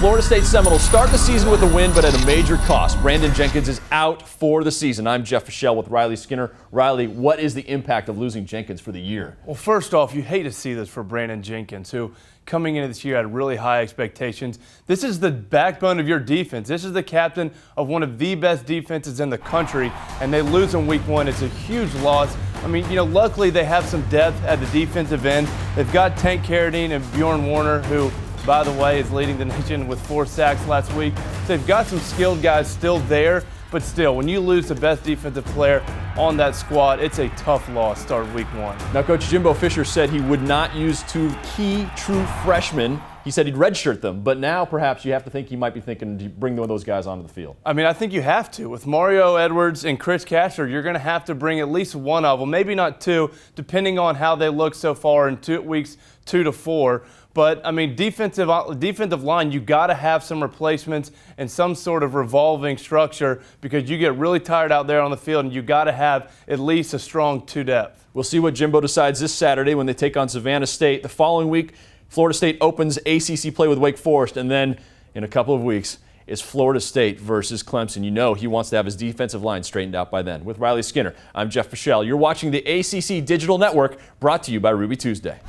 Florida State Seminoles start the season with a win, but at a major cost. Brandon Jenkins is out for the season. I'm Jeff Fischel with Riley Skinner. Riley, what is the impact of losing Jenkins for the year? Well, first off, you hate to see this for Brandon Jenkins, who coming into this year had really high expectations. This is the backbone of your defense. This is the captain of one of the best defenses in the country, and they lose in week one. It's a huge loss. I mean, luckily they have some depth at the defensive end. They've got Tank Carradine and Bjorn Warner, who, by the way, is leading the nation with 4 sacks last week. So they've got some skilled guys still there, but still, when you lose the best defensive player on that squad, it's a tough loss start week one. Now, Coach Jimbo Fisher said he would not use 2 key true freshmen. He said he'd redshirt them, but now perhaps you have to think he might be thinking to bring one of those guys onto the field. I mean, I think you have to. With Mario Edwards and Chris Casher, you're going to have to bring at least one of them, maybe not 2, depending on how they look so far in weeks 2 to 4. But, I mean, defensive line, you got to have some replacements and some sort of revolving structure because you get really tired out there on the field, and you got to have at least a strong 2 depth. We'll see what Jimbo decides this Saturday when they take on Savannah State. The following week, Florida State opens ACC play with Wake Forest, and then in a couple of weeks is Florida State versus Clemson. You know he wants to have his defensive line straightened out by then. With Riley Skinner, I'm Jeff Fischel. You're watching the ACC Digital Network, brought to you by Ruby Tuesday.